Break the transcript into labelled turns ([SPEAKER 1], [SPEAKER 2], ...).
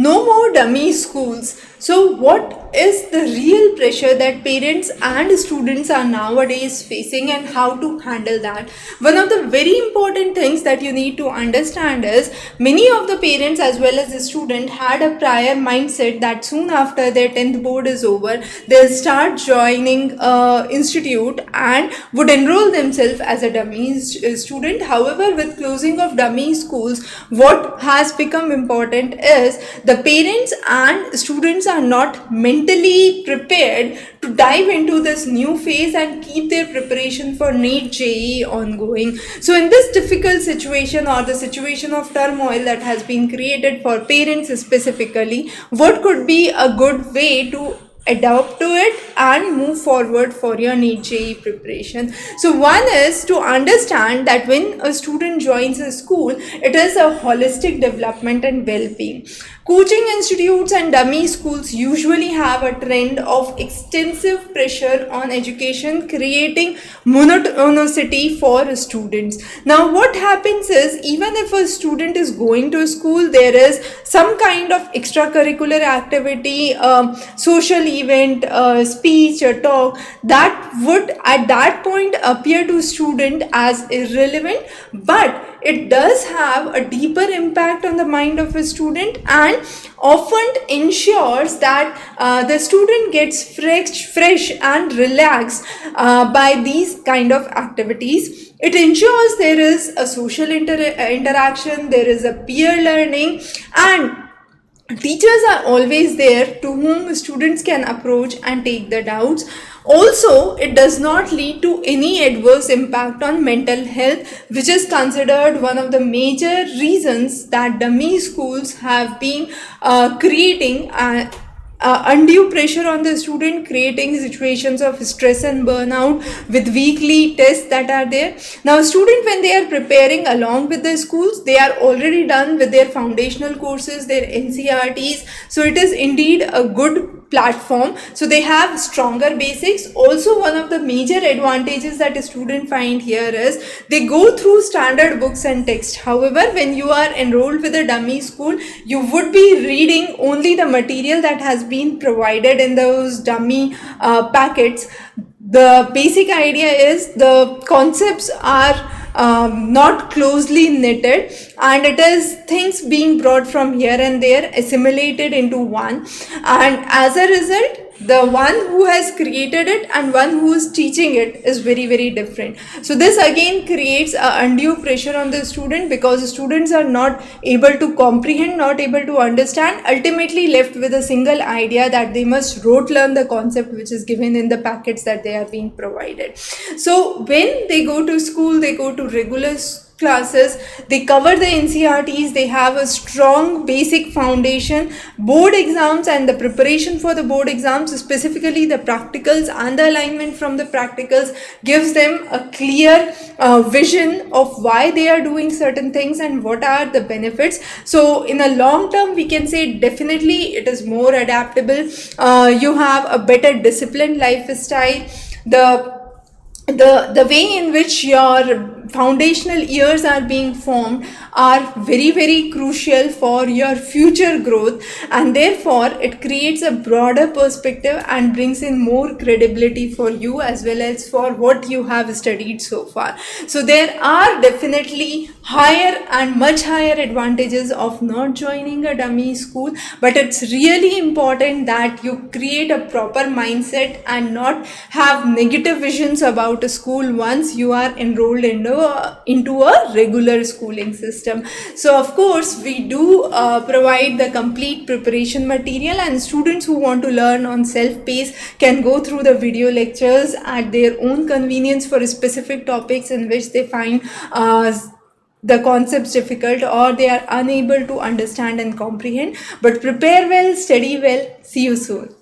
[SPEAKER 1] No more dummy schools. So, what is the real pressure that parents and students are nowadays facing, and how to handle that? One of the very important things that you need to understand is many of the parents as well as the student had a prior mindset that soon after their 10th board is over, they'll start joining institute and would enroll themselves as a dummy student. However, with closing of dummy schools, what has become important is the parents and students are not mentally prepared to dive into this new phase and keep their preparation for NEET JEE ongoing. So in this difficult situation, or the situation of turmoil that has been created for parents specifically, what could be a good way to adapt to it and move forward for your NEET JEE preparation? So one is to understand that when a student joins a school, it is a holistic development and well-being. Coaching institutes and dummy schools usually have a trend of extensive pressure on education, creating monotonicity for students. Now what happens is, even if a student is going to school, there is some kind of extracurricular activity, social event, speech or talk that would at that point appear to student as irrelevant, but it does have a deeper impact on the mind of a student and often ensures that the student gets fresh and relaxed by these kind of activities. It ensures there is a social interaction, there is a peer learning, and teachers are always there to whom students can approach and take the doubts. Also, it does not lead to any adverse impact on mental health, which is considered one of the major reasons that dummy schools have been creating undue pressure on the student, creating situations of stress and burnout with weekly tests that are there. Now student, when they are preparing along with the schools, they are already done with their foundational courses, their NCRTs, so it is indeed a good platform, so they have stronger basics. Also, one of the major advantages that a student find here is they go through standard books and text. However, when you are enrolled with a dummy school, you would be reading only the material that has been provided in those dummy packets. The basic idea is the concepts are not closely knitted, and it is things being brought from here and there, assimilated into one, and as a result, the one who has created it and one who is teaching it is very different. So this again creates a undue pressure on the student, because students are not able to comprehend, not able to understand, ultimately left with a single idea that they must rote learn the concept which is given in the packets that they are being provided. So when they go to school, they go to regular classes, they cover the NCRTs, they have a strong basic foundation. Board exams and the preparation for the board exams, specifically the practicals and the alignment from the practicals, gives them a clear vision of why they are doing certain things and what are the benefits. So in a long term, we can say definitely it is more adaptable. You have a better disciplined lifestyle. The way in which your foundational years are being formed are very crucial for your future growth, and therefore it creates a broader perspective and brings in more credibility for you as well as for what you have studied so far. So there are definitely higher and much higher advantages of not joining a dummy school, but it's really important that you create a proper mindset and not have negative visions about a school once you are enrolled into a regular schooling system. So of course we do provide the complete preparation material, and students who want to learn on self-paced can go through the video lectures at their own convenience for specific topics in which they find the concepts difficult or they are unable to understand and comprehend. But prepare well, study well. See you soon.